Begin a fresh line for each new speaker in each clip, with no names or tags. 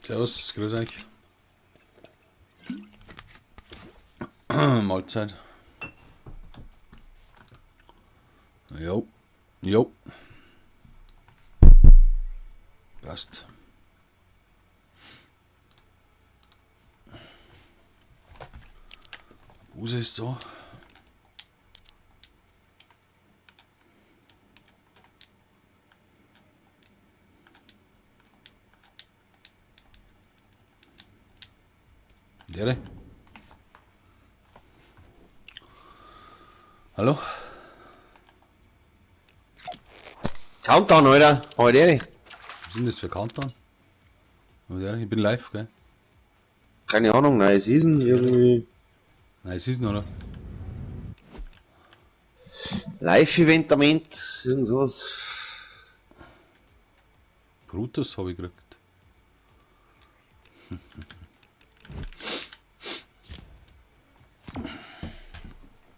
Servus, grüß euch. Mahlzeit. Jo. Jo. Passt. Buße ist so. Dere. Hallo?
Countdown, Alter. Heute.
Was ist denn das für Countdown? Ich bin live, gell?
Keine Ahnung, neue Season irgendwie.
Nein, es ist noch, oder?
Live-Eventament, irgend sowas.
Brutus habe ich gekriegt.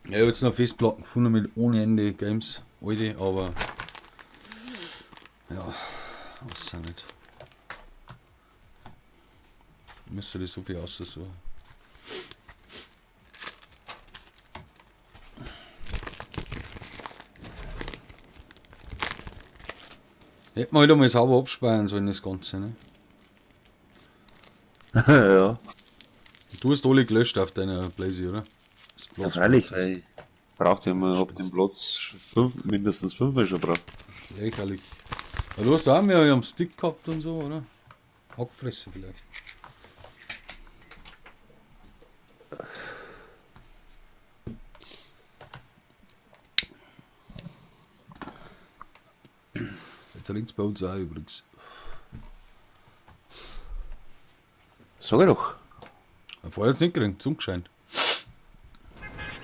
Ich habe jetzt noch Festplatten gefunden mit ohne Ende Games, alte, aber ja, was auch nicht. Müsste das so viel aussuchen. Hätte man halt einmal sauber abspeichern sollen, das Ganze, ne?
Ja.
Du hast alle gelöscht auf deiner Blaze, oder?
Ja, freilich, weil ich brauchte ja mal, hab den Platz mindestens 5 schon braucht.
Lächerlich. Ja, du hast auch mehr am Stick gehabt und so, oder? Hackfresse vielleicht. Jetzt links bei uns auch übrigens.
Sag ich doch.
Vorher jetzt nicht gekriegt, zugescheint.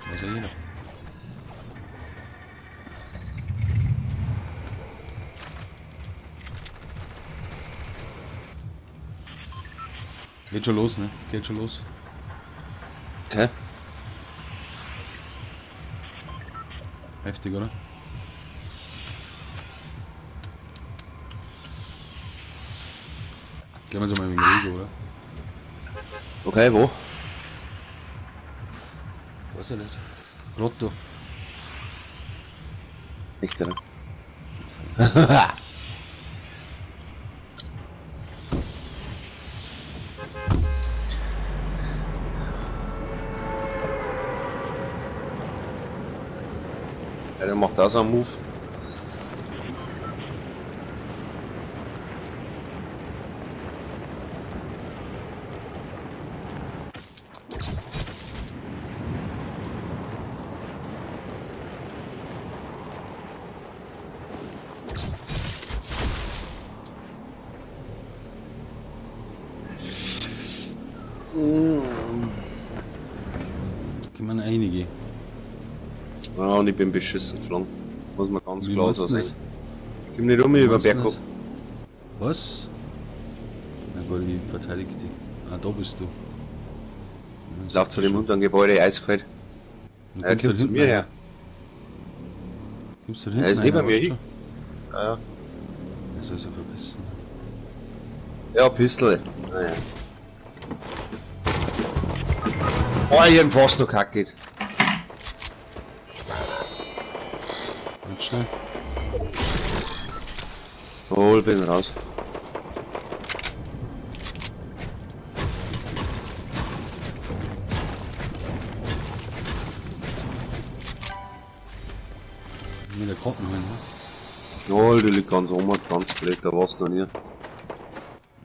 Weiß ja jeder. Geht schon los, ne? Geht schon los.
Okay.
Heftig, oder? Gehen wir jetzt mal wegen Rego, oder?
Okay, wo?
Weiß ich nicht. Grotto.
Nicht drin. Ja, der macht da so einen Move.
Kommen einige.
Ja, und ich bin beschissen geflogen. Muss man ganz
Wie
klar
meinst
so
du
sagen.
das?
Ich komm nicht um
Wie
über
meinst du
Berg.
das? Was? Na gut, ich verteidige dich. Ah, da bist du.
Ich lauf zu dem unteren Gebäude, eiskalt.
Du
Er
kommst
kommt zu
hinten
mir
rein.
her.
Kommst du
Er
hinten
ist neben
rein,
mir
weißt
hin.
du?
Ja,
Er soll sich verbissen.
ja, Pistole. Naja. Oh, ich hab fast noch kackt.
Ganz schnell.
Oh, ich bin raus.
Mit der Karten holen, ne?
Oh, die liegt ganz oben, ganz blöd, da war's noch nie.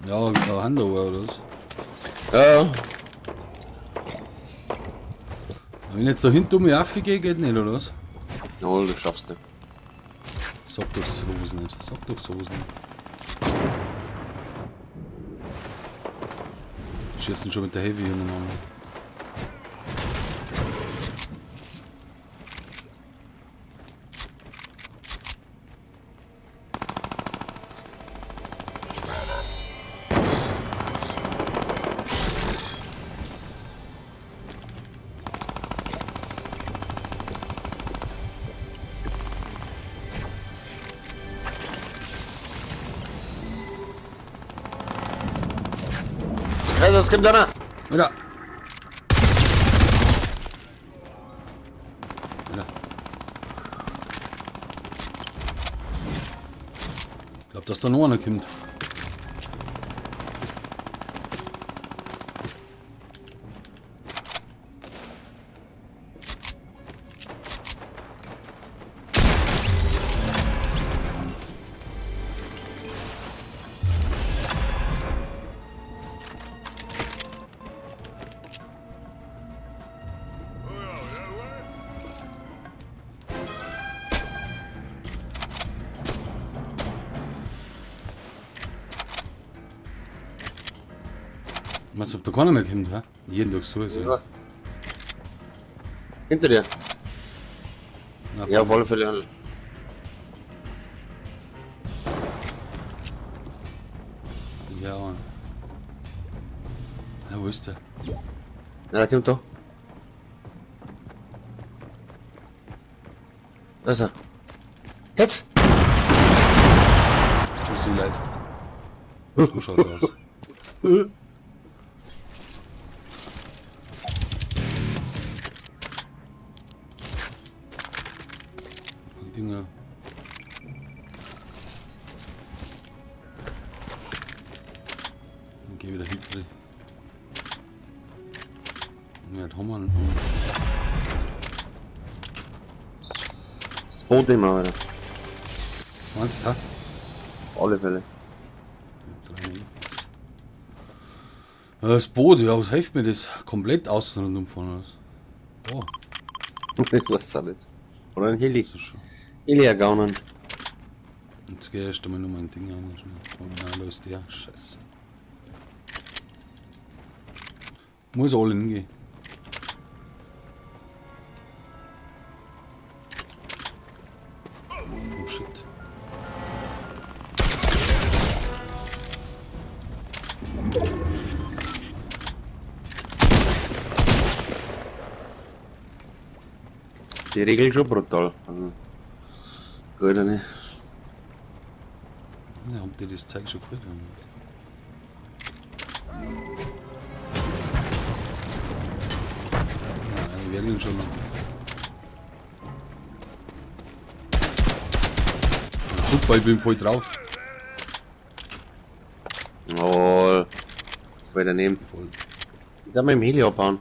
Ja, ein Handover oder was?
Ja,
Wenn ich jetzt so hinter mir aufgehe, geht nicht, oder was?
oh, das schaffst du.
Sag doch sowas nicht. Sag doch sowas nicht. Schießen schon mit der Heavy hintereinander.
es kommt einer.
Wieder. Wieder. Ich glaube, dass da noch einer kommt. Was, ob da keiner mehr kommt, hä? Jeden Tag so ist
Ja. Hinter dir.
Na,
Ja, auf alle Fälle.
Ja, Mann. Ja, wo ist der?
Ja, der kommt da. Da ist er. Jetzt!
Tut sie leid. So schaut's aus. Die Dinger. Dann geh wieder hinten. Ja, da haben wir einen.
Das Boot immer, Alter.
Meinst du, hä?
Auf alle Fälle.
Das Boot, ja, was hilft mir das? Komplett außen rundum von uns. Oh,
Ich weiß auch nicht. Oder ein Heli.
das ist schon.
Heli ergaunen.
Jetzt geh erst einmal noch mein Ding an. Oh nein, da ist der. Scheiße. Muss alle hingehen. Oh shit.
Die Regel schon brutal. Also, gut, ne?
Ja, haben die das Zeug schon gekriegt? Ja, die werden ihn schon noch. Super, ich bin voll drauf.
Oh, das war daneben.
Voll.
Da mal im Heli abhauen.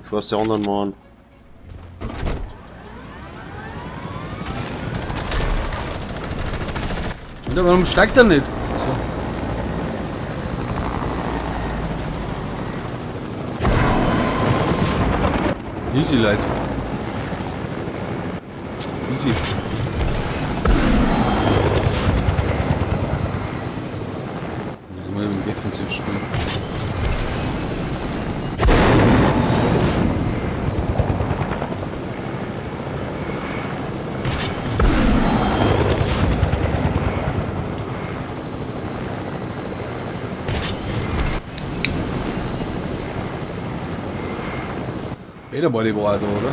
Bevor es die anderen machen.
Und warum steigt er nicht? So. Easy, Leute. Easy. Ja, immer im Defensiv spielen. Bäderbody war er da, oder?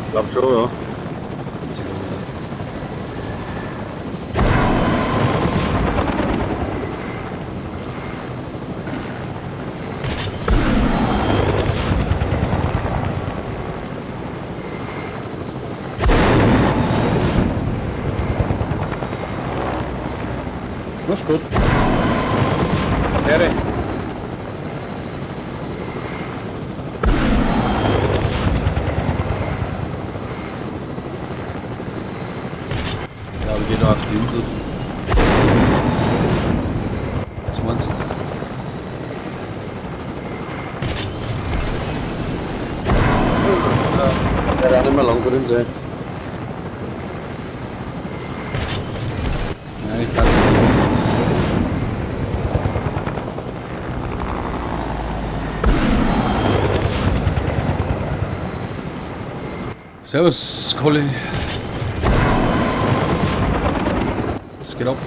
Ich glaub schon, ja. Das ist gut. Wäre.
Ja, wir gehen auf die Insel. Was meinst du?
Ja, der nicht mehr lang drin sein.
Nein, ich kann nicht. Servus, Colli. Was geht ab?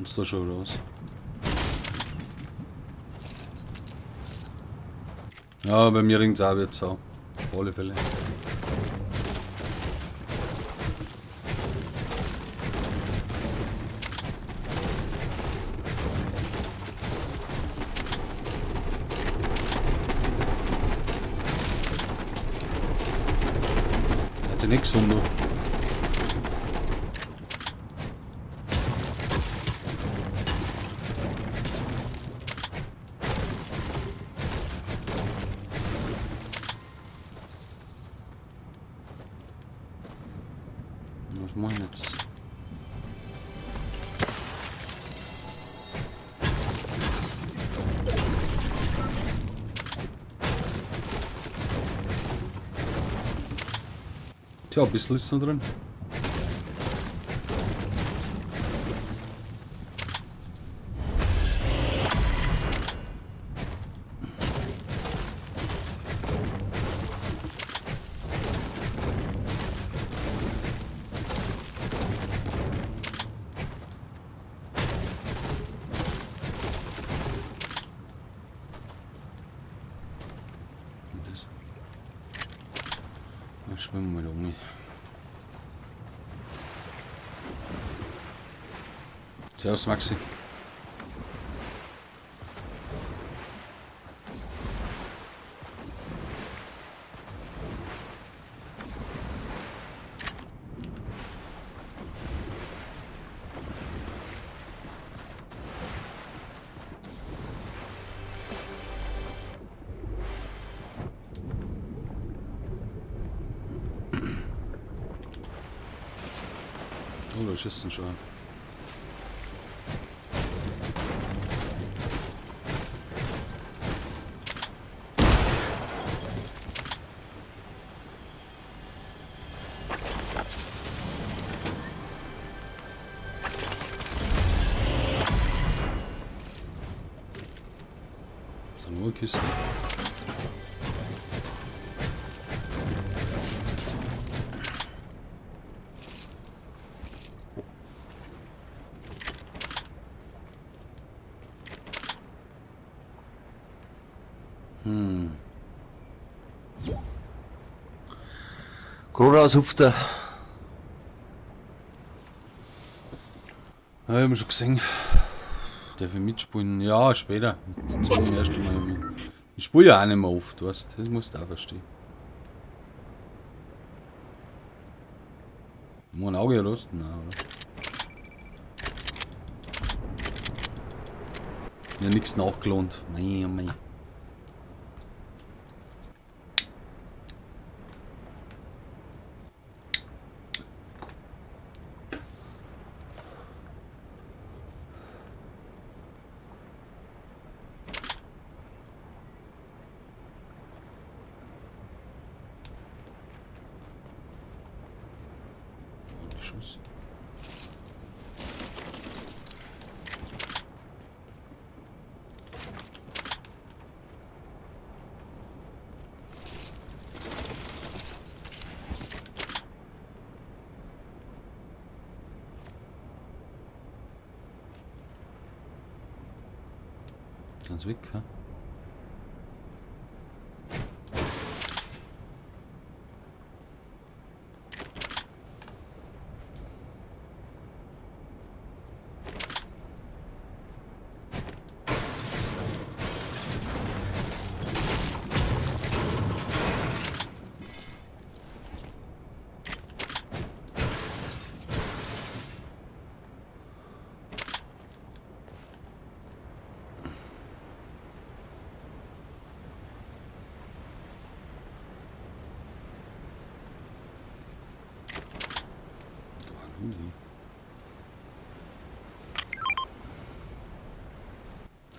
Kannst du schon raus. Ja, bei mir ringt es auch jetzt auch. Auf alle Fälle. Hat sich nichts gefunden. Was mache ich jetzt? Tja, ein bisschen ist noch drin. Und das. Dann schwimmen wir da um. Servus Maxi. Oh, da schießt schon. So, nur Kisten.
Corona hupft er.
Ja, ich hab schon gesehen. Darf ich mitspielen? Ja, später. Zum ersten Mal. Ich spiele ja auch nicht mehr oft, weißt du. Das musst du auch verstehen. Muss ein Auge rosten? Nein, oder? Ja, nichts nachgelohnt. Mei, oh mei. Schuss. Ganz weg, ha?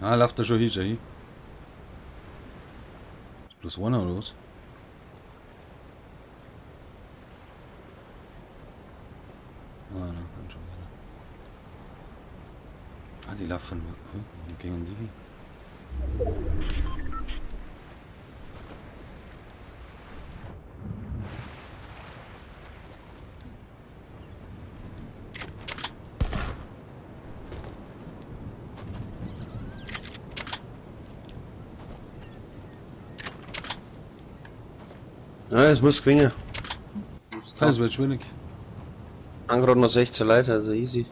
Ah, läuft da schon hin, Ist bloß einer oder was? Ah, nein, kann schon wieder. Ah, die laufen. Wo gehen die hin?
Ja, es muss gewinnen.
Das wird schwierig.
Angerad noch 16 Leute, also easy.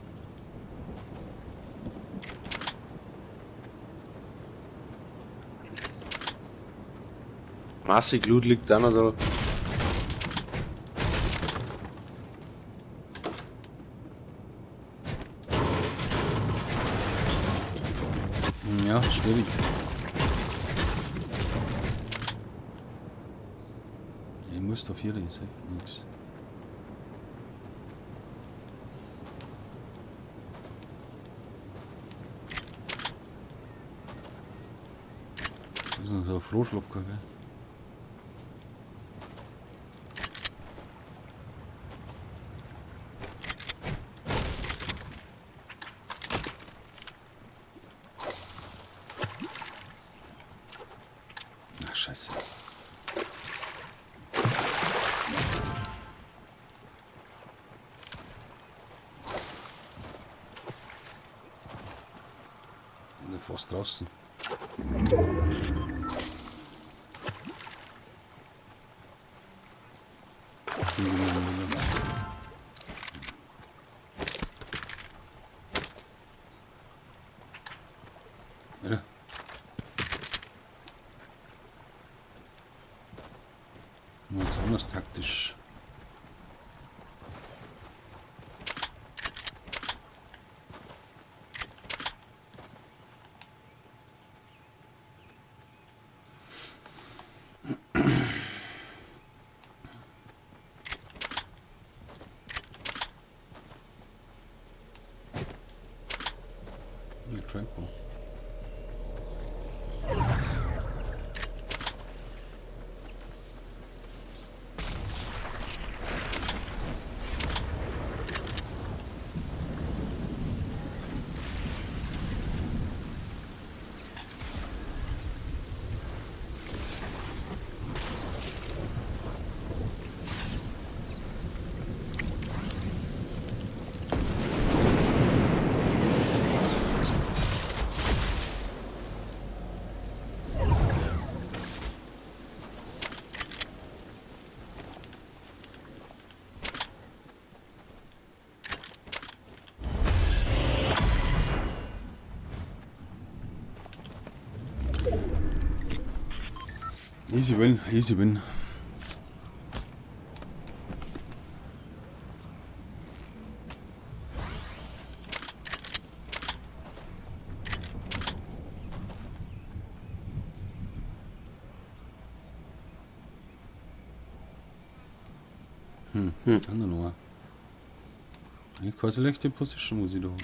Massig Loot liegt da noch da.
Ja, schwierig. Ich muss auf hier ist nix. Das ist noch so ein Frohschlupfer, gell? Ach, scheiße. Sind wir fast draußen. Ja. Jetzt anders taktisch. Trampo. Easy win, easy win. Andere Nummer. Ich kann schlechte Position muss ich da haben.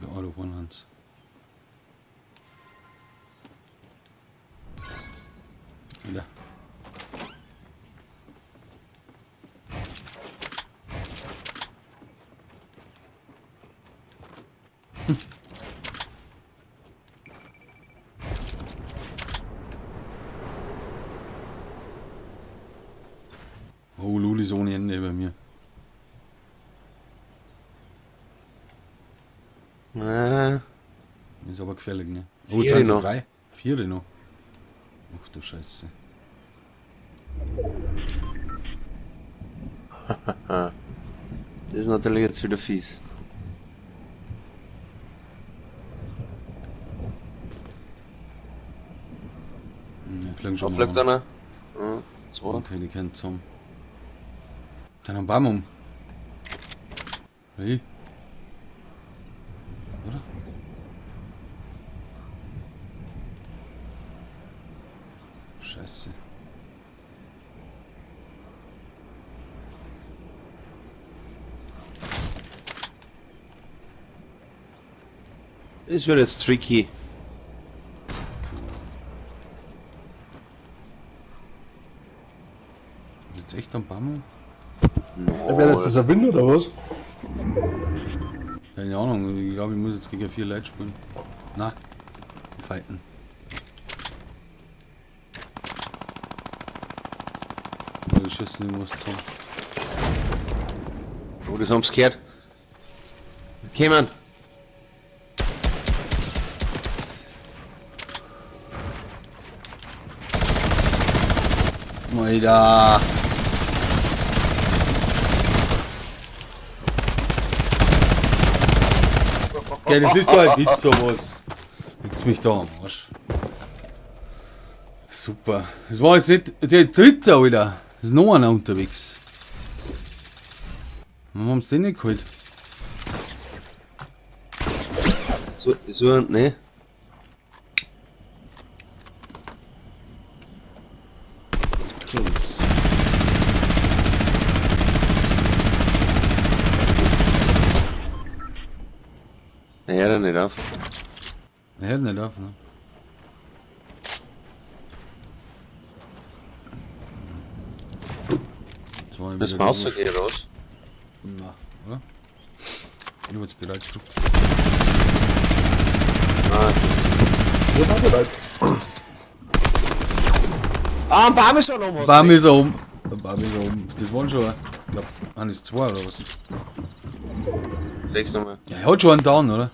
The out of one hands. Wieder. Oh, Luli ist ohne Ende bei mir. Ist aber gefährlich, ne? Oh,
Vier
jetzt sind
noch.
3. 4 noch. Ach du Scheiße.
Das ist natürlich jetzt wieder fies.
Ne, fliegen
Schon
schon
fliegt
mal.
einer. Ja, zwei.
Okay, die kennt zusammen. Dann haben wir um. Hey. Oder? Scheiße.
Das wird jetzt tricky.
Ist jetzt echt am Bammel?
Wäre das ein Wind oder was?
Keine Ahnung, ich glaube, ich muss jetzt gegen 4 Leute spielen. Na, die fighten. Ja, die schießen irgendwas zusammen.
Oh, das haben sie gehört. Kämen.
Alter! Okay, das ist doch ein Witz, sowas. Legt's mich da am Arsch. Super. Das war jetzt nicht der dritte, Alter. Da ist noch einer unterwegs. Warum haben sie den nicht geholt?
So, ne?
So, jetzt.
Er hört er nicht auf.
Er hört nicht auf, ne? Jetzt war ich
Das
wieder
Maus
durch.
geht raus.
Na, oder? Ich hab jetzt bereits gedrückt.
Ah,
Wo war der Leute?
ein Baum ist schon noch was.
Bam ist er um. Bam ist er um. Das waren schon, ich glaub, eines 2 oder was?
Sechs nochmal.
Ja, er hat schon einen Down, oder?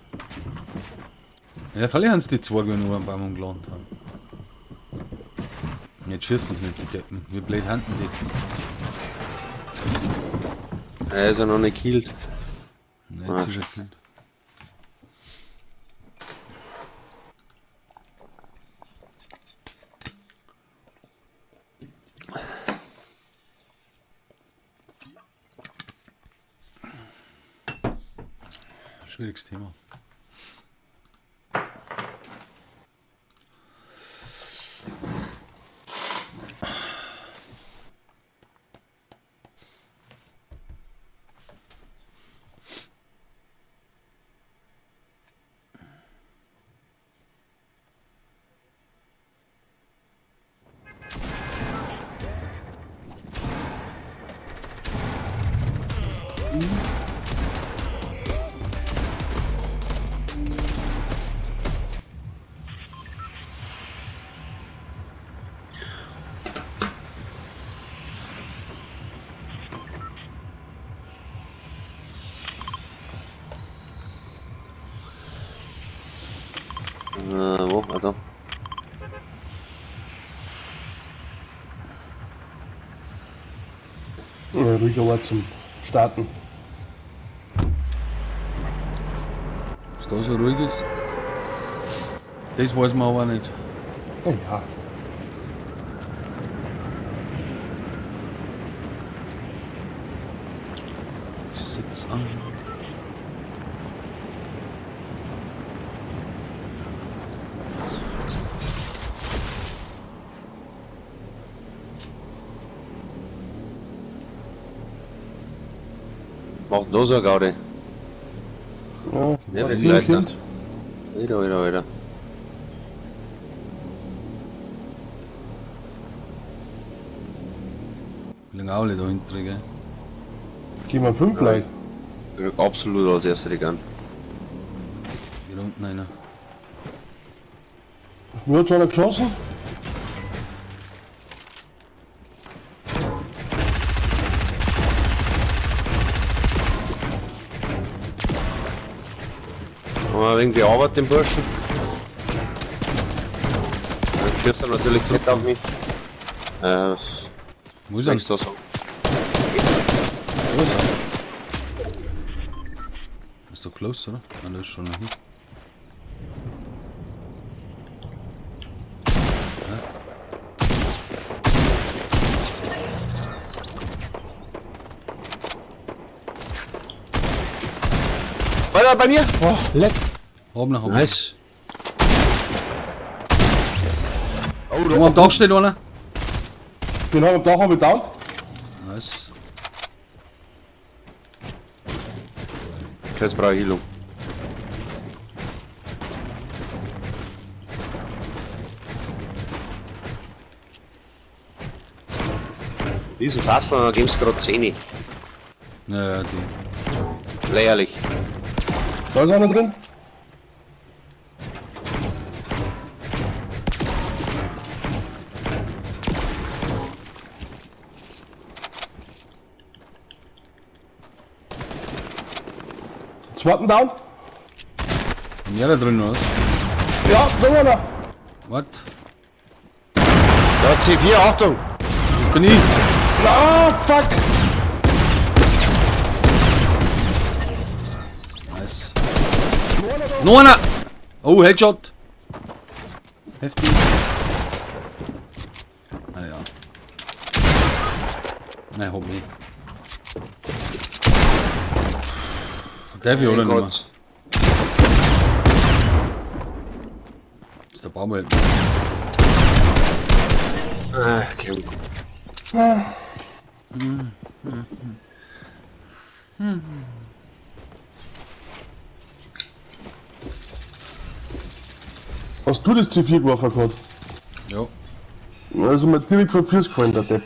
Ja, vielleicht haben es die 2 nur am Baum umgelandet haben. Jetzt schießen sie nicht, die Deppen. Wie blöd handen die.
Er ist ja noch nicht gekillt.
Nein,
Ah,
jetzt ist er
Scheiße.
nicht. Schwieriges Thema.
Wo? Ah, da.
Ja, ruhiger Ort zum Starten.
Was da so ruhig ist? Das weiß man aber nicht.
Na ja,
Sitz an.
Macht da so Gaudi.
ja,
Ja,
das
die Leute.
Kind.
Wieder.
Wie lange alle da hinten, gell?
Gehen wir 5 Leute.
Ich krieg absolut als erster die Gun.
Hier unten einer.
Auf mir hat schon einer geschossen.
Aber wegen der Arbeit, den Burschen. Dann schießt er natürlich nicht auf mich.
Wo ist er?
Nichts da sagen.
Wo ist er? Ist doch close, oder? Ah, der ist schon nach hinten.
Weiter bei mir!
Oh, leck.
Oben nach oben.
Nice. Oh,
Oben am Dach steht einer.
Den haben wir da, down.
Nice.
Jetzt brauche ich Heilung. Diesen Fassler, da geben sie gerade 10.
Ja, die.
Lächerlich.
Da ist einer drin. Zweiten down.
Und ja, da drin, oder?
Ja, da war einer.
Was?
Da C4, Achtung!
Das bin ich.
Ah, fuck.
Nice. Noch einer! Oh, Headshot! Heftig. Naja. Nein, hopp nicht. Darf ich oder nicht mehr? Ist der Baumwelt.
Ah, okay.
Hast du das C4 geworfen gehabt?
Ja.
Also mir direkt vor Fürs gefallen, der Depp.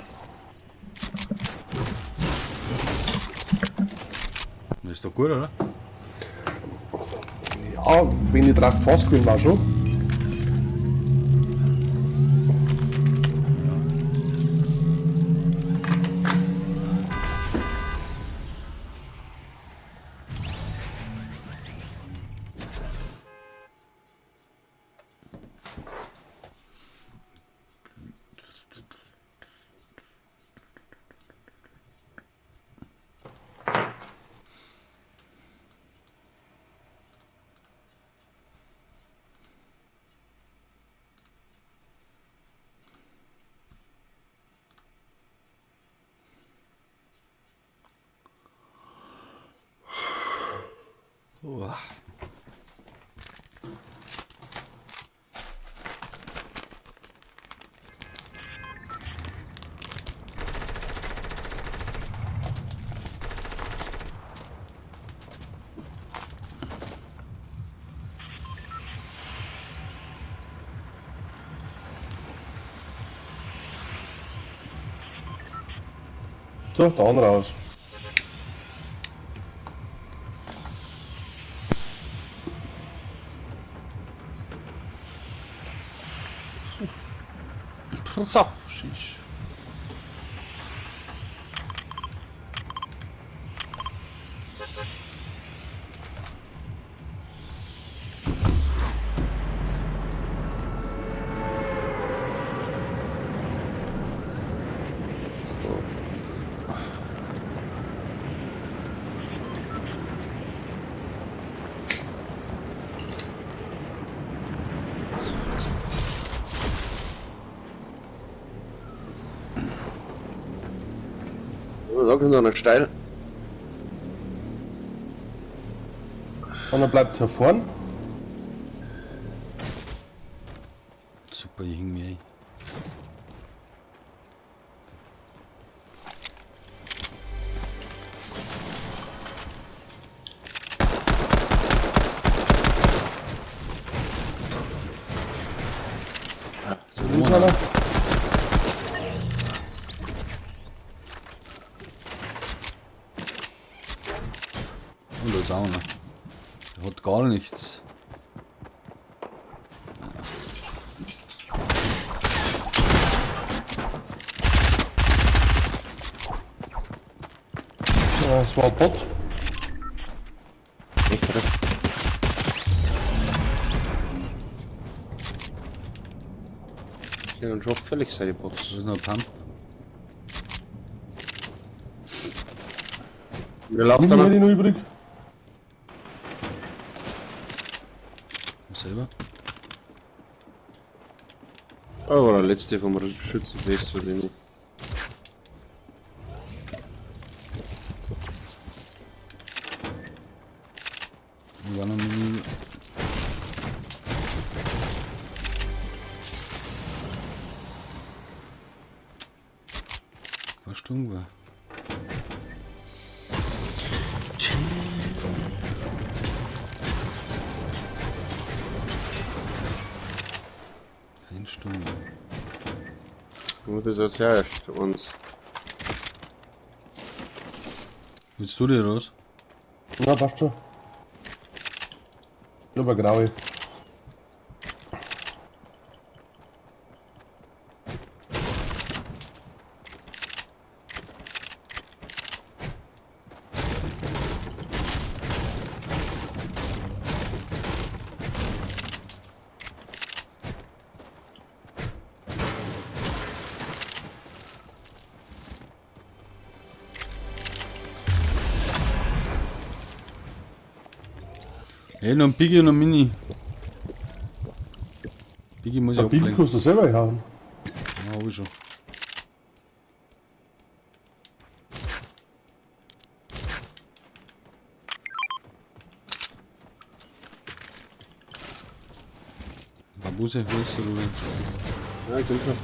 Das ist doch gut, oder?
Ja, wenn ich drauf fast gewesen war schon.
Uah.
So, da andere raus.
So.
Shish.
Da kommt noch steil.
Und dann bleibt hier vorn.
Super, ich hing mir ein.
Da ist einer.
Und da ist auch einer. Der hat gar nichts.
Ja, das war ein Bot.
Echt, oder? Ja, dann schon völlig seine
Da
Box.
ist noch ein Pump.
Wir laufen
Mini hätte
dann.
ich noch übrig.
Selber.
Oh, war der letzte vom Schützenfest für den.
War noch Mini. Was stumm war. Kein Stumm.
Wo das jetzt herrscht uns.
Willst du dir raus?
Ja, passt schon. Lieber graue.
Hey, noch ein Biggie und ein Mini. Biggie muss ich
Der Bibi
ablenken.
kannst du selber hauen.
Ja, hab ich schon. Babuse, hörst du oder?
Ja, ich bin schon.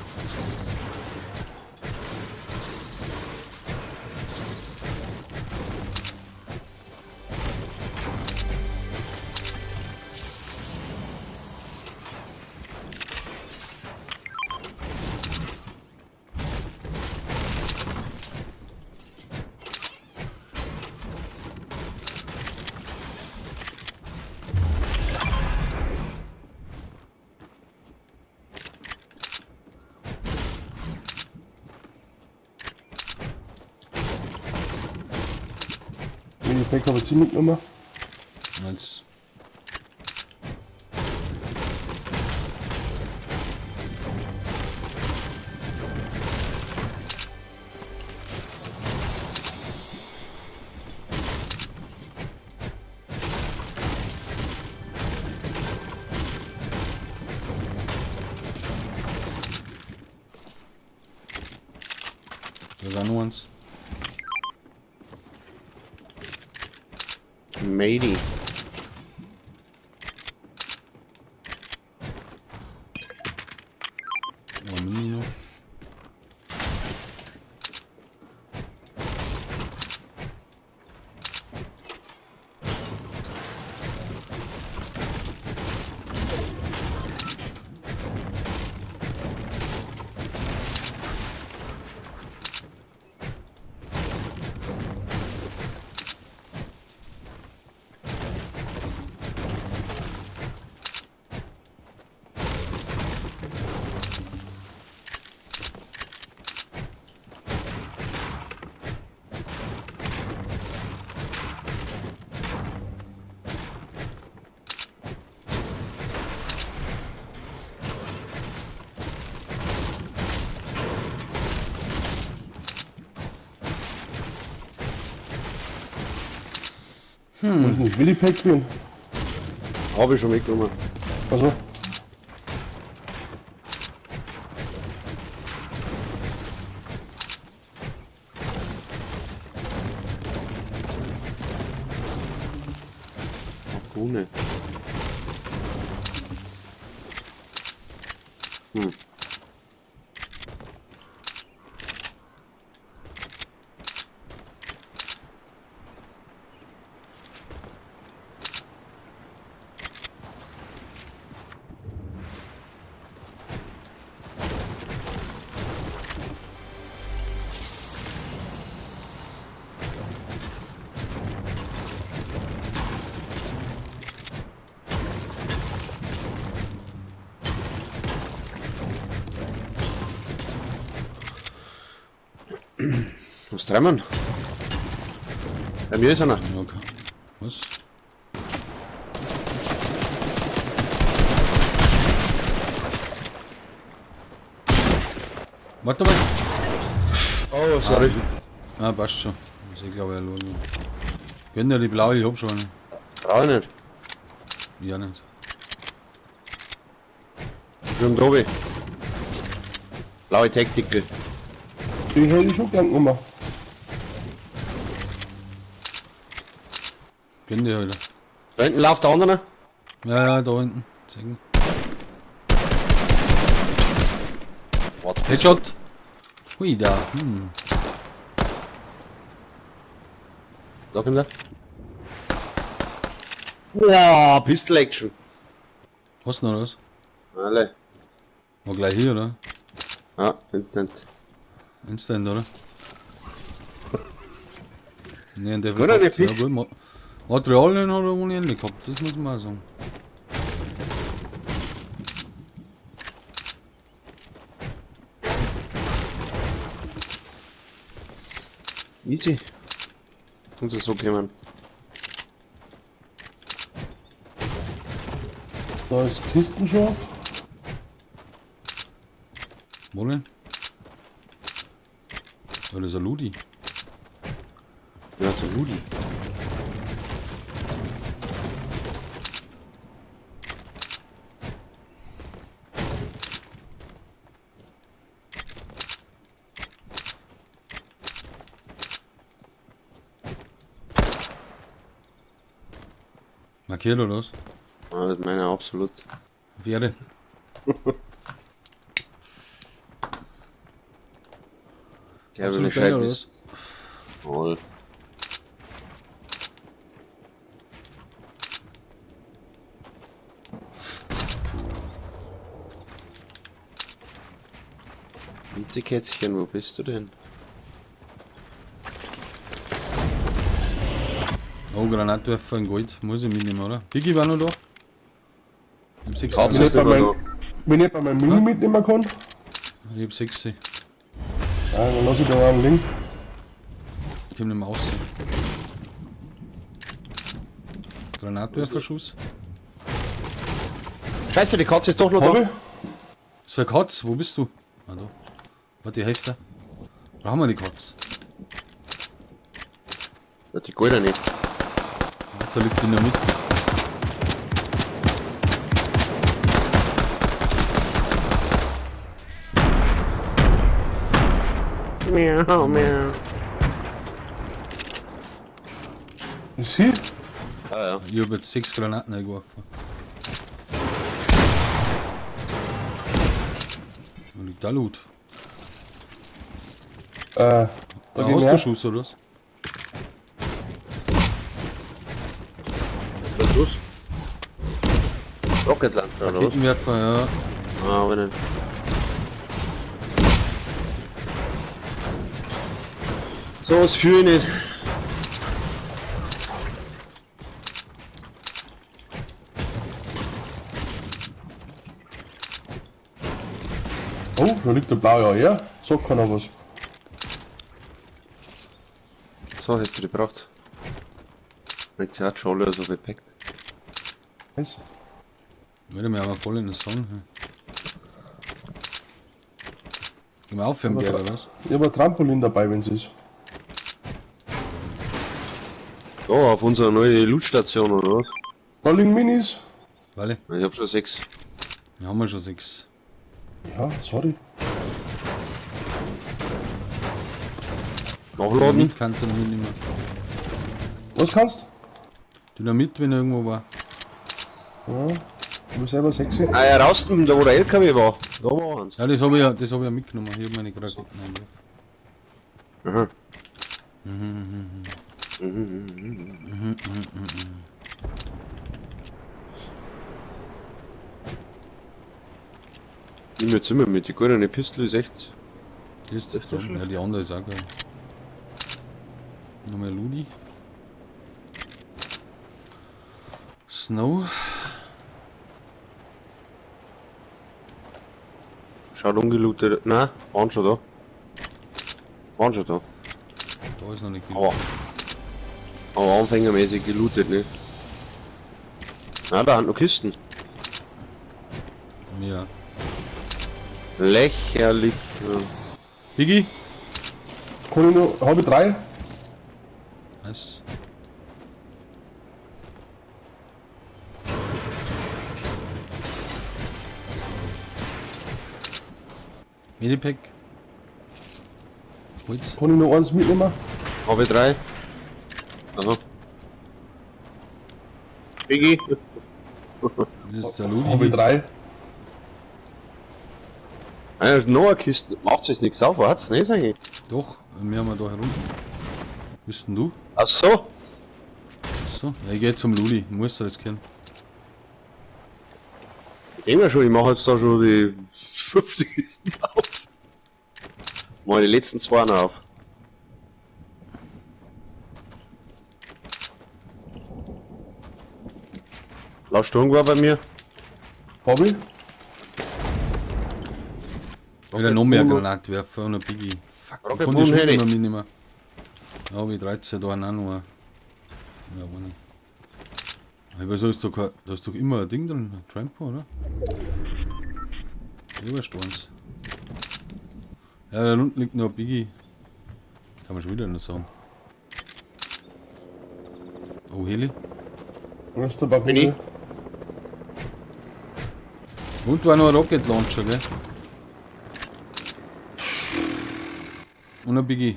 Mini Pack habe ich ziemlich mitgenommen.
Als da ist auch noch eins.
Matey.
Ja, Mini noch.
Wo ist denn das Willi Pack drin?
Habe ich schon mitgenommen.
Also,
Ohne. Hm. Was treiben? Bei mir ist einer.
Ja, okay. Was? Warte mal.
Oh, sorry.
Ah, passt schon. Das ist, glaube ich, ein Logo. Gönn dir die blaue, ich hab schon eine.
Brauch ich nicht.
Ja, nicht.
Ich bin da oben. Blaue Taktikel.
Die hätte ich schon gern genommen.
Gönn dir wieder.
Da hinten läuft der andere.
Ja, da hinten. Zeigen.
Warte,
Headshot. Hui, da.
Da kommt er. Wow, Pistol Action.
Hast du noch was?
Alle.
War gleich hier, oder?
Ja, instant.
Instant, oder? Ne, der
Gut, eine Pist-
ja, gut. Materialien hat er ohne Ende gehabt, das muss man auch sagen.
Easy. Kann sie so kommen.
Da ist Kistenschorf.
Wo denn? Ja, das ist ein Ludi.
Ja, so Ludi.
Markiert oder was?
Ja, das meine ich absolut.
Wäre.
Ich habe
Absolut
eine
geil, oder
Scheibe.
was?
Voll. Kätzchen, wo bist du denn?
Oh, Granatwerfer in Gold. Muss ich mitnehmen, oder? Biggie war noch da. Ich hab 6.
Ja,
Wenn ich bei wenn ich bei meinem Mini mitnehmen kann,
Ich hab 6.
ja, dann lass ich da mal einen Link.
Ich komm nicht mehr raus. Granatwerferschuss.
Scheiße, die Katze ist doch noch
Hab
da.
ich?
Was für ein Katz? Wo bist du? Ah, da. Warte, die Hälfte. Da haben wir die Katz.
Ja, die geht ja nicht.
Da liegt Dynamit.
Miau, miau.
Ist sie?
Ja, ja.
Ich hab jetzt 6 Granaten eingeworfen. Da liegt da Loot.
Da
Da
gehen
hast
wir.
du Schuss, oder was?
Was ist los? Rocket Launcher, oder was?
Raketenwerfer, ja.
Ah, aber nicht. So was fühle ich nicht.
Oh, da liegt der blaue ja her. Sagt keiner was.
So, hast du die gebraucht? Mit der hat schon alle so gepackt.
Was?
Warte mal, aber voll in der Sonne. Gehen wir auf für den Berg, oder was?
Ich hab ein Trampolin dabei, wenn es ist.
Da, auf unserer neuen Lootstation, oder was?
Da liegen Minis.
Weil
Ich hab schon 6.
wir haben ja schon 6.
Ja, sorry.
Nachladen?
Dynamit kann dann mitnehmen.
Was kannst?
Dynamit, wenn irgendwo war.
Ja, du bist selber sexy.
Ah ja, draußen, da wo der LKW war. Da war eins.
Ja, das habe ich ja mitgenommen. Ich habe meine Raketen eingeworfen.
Aha. Nimm jetzt immer mit, die goldene Pistole ist echt.
Das ist
Das ist so
drum. Ja, die andere ist auch geil. Nochmal Ludi. Snow.
Schaut ungelootet. Nein, waren schon da. Waren schon da.
Da ist noch nicht
Aber. Aber anfängermäßig gelootet, ne? Na, da sind noch Kisten.
Ja.
Lächerlich. Ja.
Biggie?
Kann ich noch, habe ich 3.
Was? Medipack? Holz?
Kann ich noch eins mitnehmen?
Habe ich 3. Aha. Biggie.
Das ist der
Habe ich
Ludi.
3.
Noch eine Kiste. Macht euch nichts auf, hat's nicht eigentlich?
Doch, wir haben da herum. Bist denn du?
Ach so.
So, ja, ich geh zum Ludi. Muss das kennen.
Ich denke mir schon, ich mache jetzt da schon die 50 Kisten auf. Mal die letzten 2 noch auf. Laufst du irgendwo bei mir?
Habe ich?
Wieder noch mehr Granatwerfer und ein Biggie. Fuck, ich
Rocket
kann die
Boom
Schuhe
hätte ich.
nicht mehr mitnehmen. Ja, hab ich 13 da auch noch. Ja, aber nicht. Aber wieso ist da ist doch immer ein Ding drin, ein Trampo, oder? Überstoß. Ja, da unten liegt noch ein Biggie. Kann man schon wieder noch sagen. Oh, Heli.
Das ist der Babu.
Bin ich?
Und war noch ein Rocket Launcher, gell? Und ein Biggie.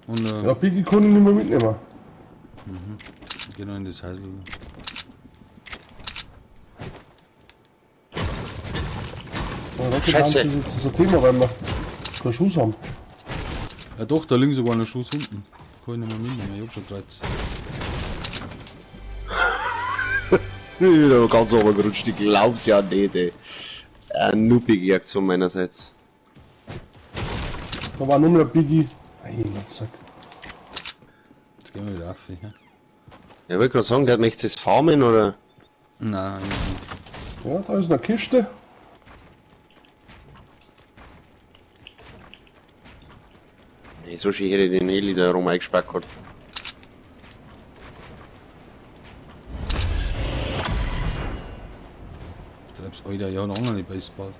Und
Ja, Biggie kann ich nicht mehr mitnehmen.
genau in das Häusl.
Ja, Rocket
Scheiße.
Launcher ist jetzt so ein Thema, weil wir keinen Schuss haben.
Ja doch, da liegen sogar noch Schuss unten. Kann ich nicht mehr mitnehmen, ich hab schon 13.
Ich bin ganz oben gerutscht, ich glaub's ja nicht, ey. Eine nuppige Aktion meinerseits.
Da war nur noch ein Biggie. Nein, Sack.
Jetzt gehen wir wieder auf, ja?
Ich wollte gerade sagen, der möchte es farmen oder?
Nein, eigentlich nicht.
Ja, da ist eine Kiste.
Nee, so schön hätte ich den Heli da rum eingespart gehabt.
Ich treib's Alter, ja noch nicht Baseball.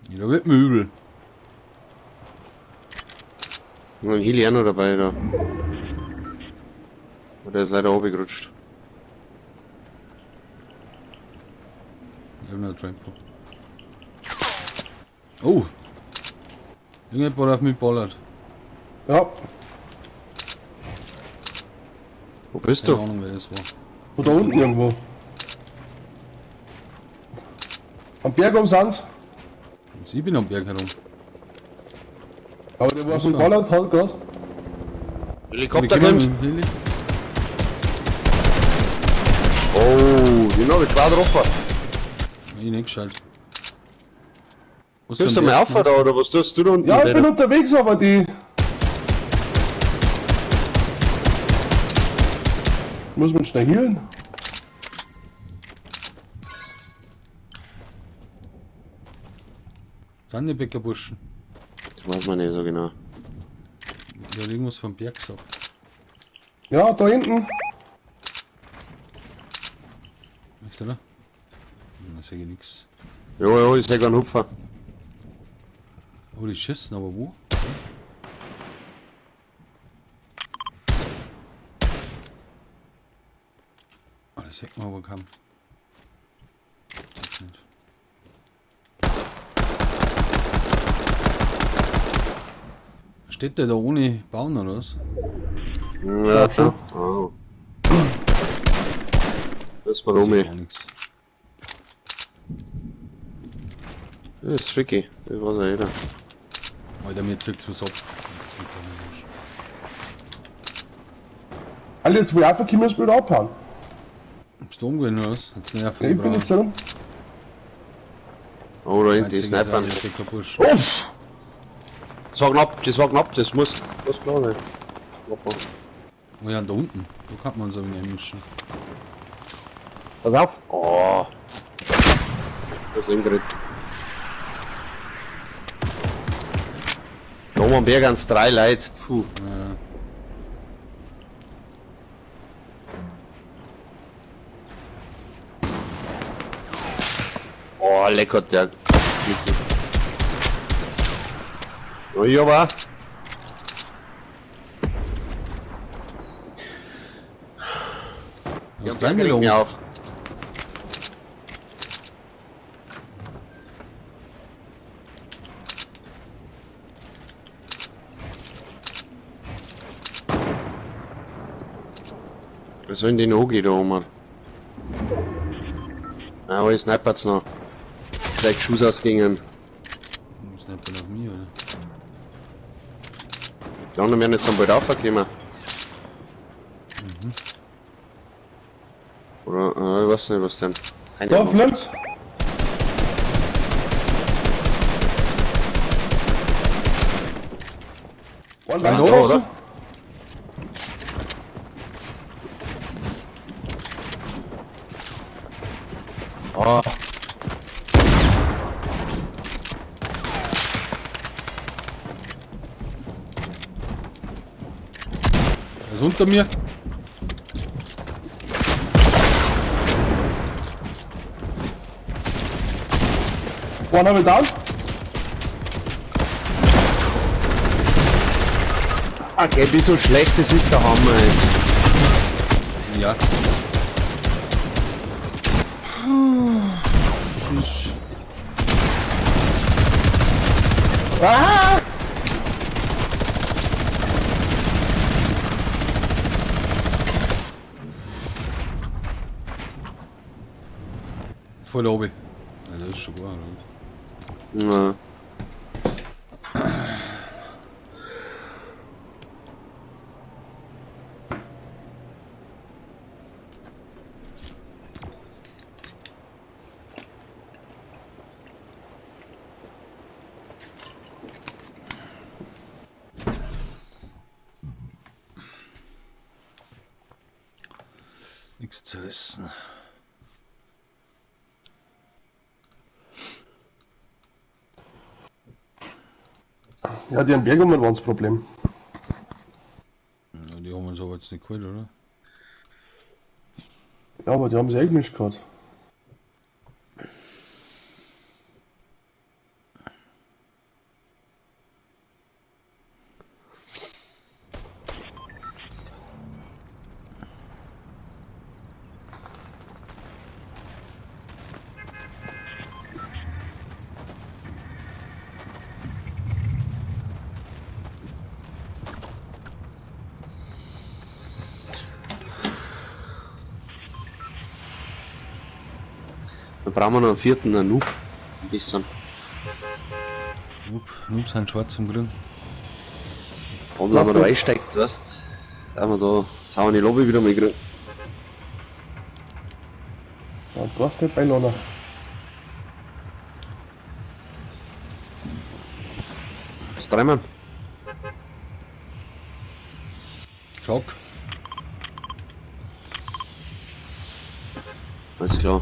Ja, da wird mir übel.
Und ein Heli auch noch dabei da. Und der ist leider runtergerutscht.
Ich hab noch ein Trampo. Oh! Irgendjemand auf mich ballert.
Ja,
Wo bist
Keine
du?
Ahnung, wer das war.
oder unten irgendwo. Am Berg am Sand.
Ich bin am Berg herum.
Aber der war
Was
von
für?
Ballard halt gerade.
Helikopter
Wir
kommt.
kommen mit dem Heli.
Oh, den hab ich klar getroffen.
Ich nicht geschaltet. Was
Bist
für
du
ein
mal
Berg
auf da oder was tust du da unten?
Ja, ich bin
Peter?
unterwegs, aber die. Muss man schnell healen.
Sind die Bäckerburschen?
Das weiß man nicht so genau.
Ja, irgendwas vom Berg gesagt.
Ja, da hinten.
Echt, oder? Da sehe ich nix.
Ja, ich seh einen Hupfer.
Oh, die schießen, aber wo? Oh, das sieht man aber kaum. Das nicht. Steht der da ohne Bauen oder was?
Ja, schon. Oh. Das war
Da sehe ich
Romy.
gar nichts.
Das ist tricky. Das weiß ja jeder.
Alter, mir zieht's was ab.
Alle jetzt, wo ich einfach müssen wir wieder abhauen.
Bist du umgehen oder was? Jetzt nervt
Ja, ich bin jetzt so.
Oh, da hinten die Sniper.
Bursch.
Uff! Das war knapp, das muss klar sein. Hoppa.
Oh ja, da unten. Da kann man so ein wenig mischen.
Pass auf! Oh! Das ist Ingrid. Da oben am Berg ans 3 Leute. Puh. Oh, lecker der. Oh, ich aber.
Was ist
der
denn
regt mich
gelungen?
auf. Was soll denn den angehen da oben? Ah, aber ich snippert's noch. Gleich Schuss ausgingen.
Du snipper nach mir, oder?
Die anderen werden jetzt dann bald raufgekommen. Oder, ich weiß nicht was denn. Keine
Da,
Ahnung.
links. One
Ja,
weiß
oder?
draußen.
Oh,
Er ist unter mir.
One haben wir down.
okay, wie so schlecht es ist der Hammer, ey.
Ja.
Ah!
Voll oben. Ja, das ist schon gut, oder?
Ja.
Nichts zerrissen.
Ja, die haben Bergungen waren das Problem.
Ja, die haben uns aber jetzt nicht geholt, oder?
Ja, aber die haben sie eigentlich gehabt.
Dann brauchen wir noch einen vierten, einen Noob. Ein bisschen.
Noobs sind schwarz und grün.
Von wenn man da einsteigt, weißt du, sind wir da, saune Lobby wieder mal grün.
Ja, braucht der Beilona.
Was treiben?
Schock.
Alles klar.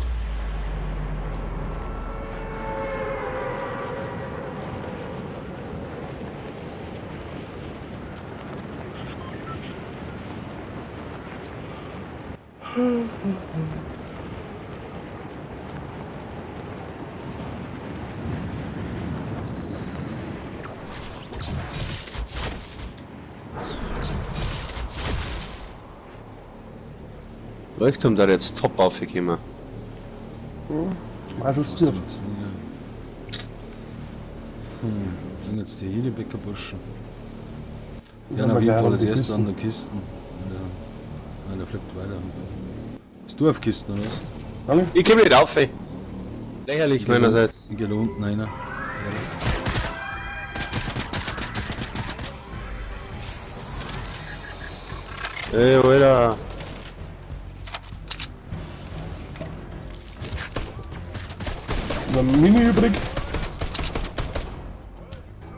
Leuchtturm da jetzt top aufgekommen.
Mal
Was
justiert.
jetzt nieder? Sind jetzt die Hedebäckerburschen. Ja, auf jeden Fall das erste an der Kisten. Der fliegt weiter. Bist du auf Kisten oder was?
Alle?
Ich komm nicht auf, ey. Lächerlich meinerseits.
Ich gehe da unten einer.
Ey, Alter.
Eine Mini übrig.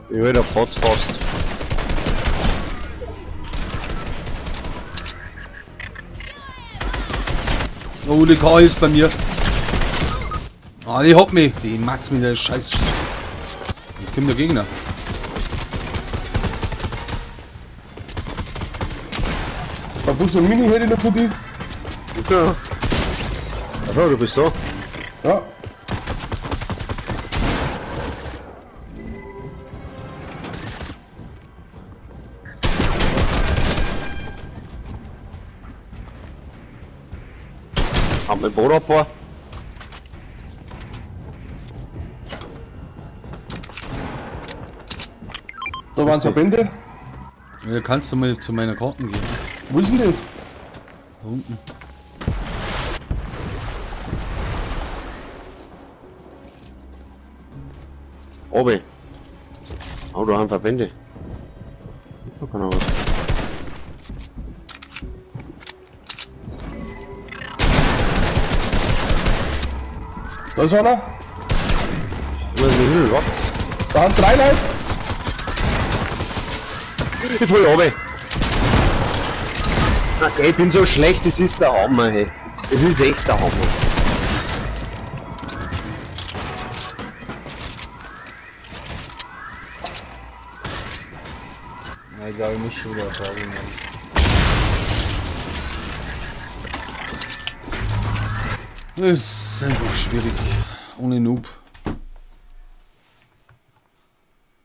Ich will der Bot fast.
Oh, die K ist bei mir. Ah, die hat mich. Die mag's mit der Scheiß. Jetzt kommt der Gegner.
Der Bus und Mini hätte ich noch für dich.
Ja. Achso, du bist da.
Ja.
Haben wir Boot ein paar?
Da waren Verbände.
Ja, kannst du mal zu meiner Karten gehen.
Wo ist denn die?
Da unten.
Oben. Oh, da haben Verbände. Da kann auch was.
Da ist einer.
Was ist denn hier?
Da haben 3 Leute.
Ich voll oben. Okay, ich bin so schlecht, das ist der Hammer, hey. Das ist echt der Hammer.
Ja, ich glaube, ich muss schon wieder Erfahrung machen. Das ist einfach schwierig. Ohne Noob.